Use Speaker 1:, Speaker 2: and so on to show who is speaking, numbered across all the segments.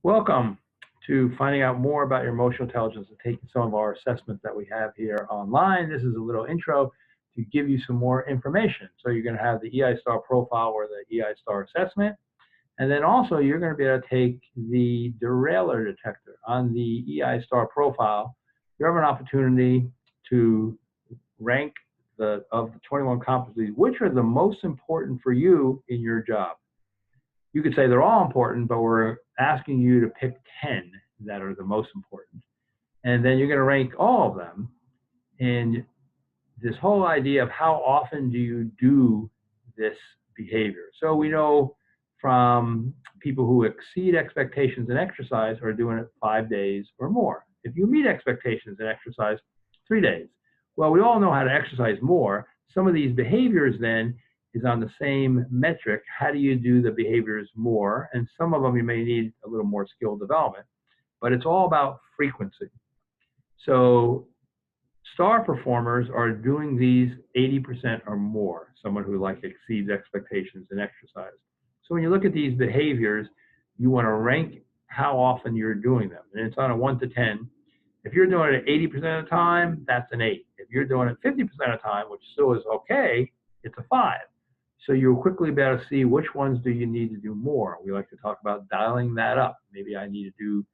Speaker 1: Welcome to finding out more about your emotional intelligence and taking some of our assessments that we have here online. This is a little intro to give you some more information. So you're going to have the EI Star profile or the EI Star assessment. And then also you're going to be able to take the derailleur detector. On the EI Star profile, you have an opportunity to rank of the 21 competencies, which are the most important for you in your job. You could say they're all important, but we're asking you to pick 10 that are the most important. And then you're going to rank all of them. And this whole idea of how often do you do this behavior. So we know from people who exceed expectations in exercise are doing it 5 days or more. If you meet expectations in exercise, 3 days. Well, we all know how to exercise more. Some of these behaviors then is on the same metric. How do you do the behaviors more? And some of them you may need a little more skill development, but it's all about frequency. So star performers are doing these 80% or more, someone who exceeds expectations in exercise. So when you look at these behaviors, you want to rank how often you're doing them. And it's on a 1 to 10. If you're doing it 80% of the time, that's an 8. If you're doing it 50% of the time, which still is okay, it's a 5. So you'll quickly be able to see which ones do you need to do more. We like to talk about dialing that up. Maybe I need to do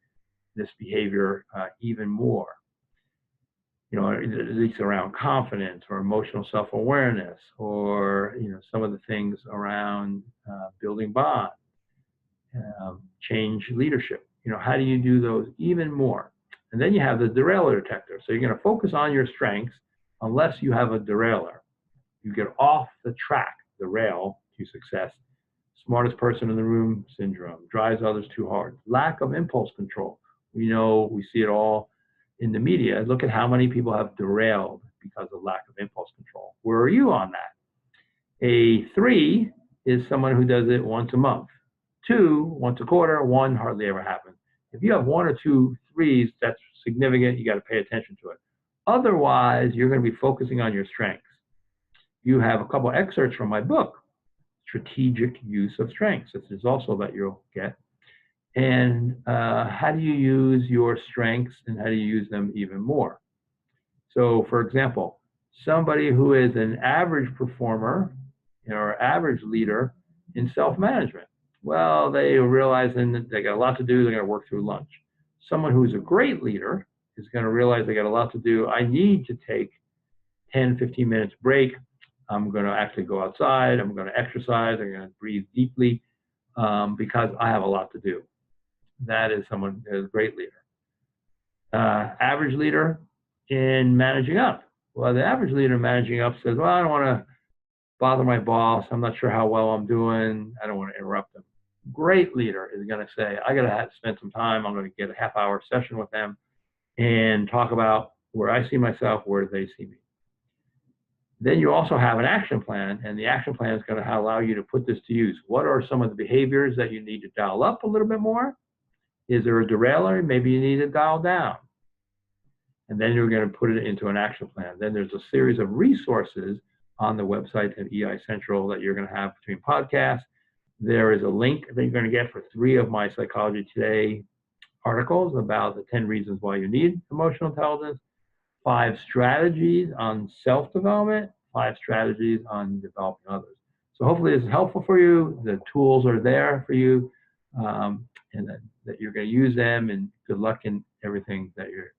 Speaker 1: this behavior even more. You know, at least around confidence or emotional self-awareness, or some of the things around building bond, change leadership. How do you do those even more? And then you have the derailleur detector. So you're going to focus on your strengths unless you have a derailleur. You get off the track, the rail to success. Smartest person in the room syndrome, drives others too hard, lack of impulse control. We know, we see it all in the media. Look at how many people have derailed because of lack of impulse control. Where are you on that? A 3 is someone who does it once a month. 2, once a quarter. 1 hardly ever happens. If you have 1 or 2 3s, that's significant. You got to pay attention to it. Otherwise, you're going to be focusing on your strengths. You have a couple excerpts from my book, Strategic Use of Strengths. This is also that you'll get. And how do you use your strengths and how do you use them even more? So for example, somebody who is an average performer or average leader in self-management. Well, they realize that they got a lot to do, they're going to work through lunch. Someone who's a great leader is going to realize they got a lot to do. I need to take 10, 15 minutes break. I'm going to actually go outside. I'm going to exercise. I'm going to breathe deeply because I have a lot to do. That is someone who is a great leader. Average leader in managing up. Well, the average leader managing up says, well, I don't want to bother my boss. I'm not sure how well I'm doing. I don't want to interrupt them. Great leader is going to say, I got to spend some time. I'm going to get a half-hour session with them and talk about where I see myself, where they see me. Then you also have an action plan, and the action plan is going to allow you to put this to use. What are some of the behaviors that you need to dial up a little bit more? Is there a derailleur? Maybe you need to dial down. And then you're going to put it into an action plan. Then there's a series of resources on the website at EI Central that you're going to have between podcasts. There is a link that you're going to get for 3 of my Psychology Today articles about the 10 reasons why you need emotional intelligence, 5 strategies on self-development, 5 strategies on developing others. So hopefully this is helpful for you. The tools are there for you, and that you're going to use them, and good luck in everything that you're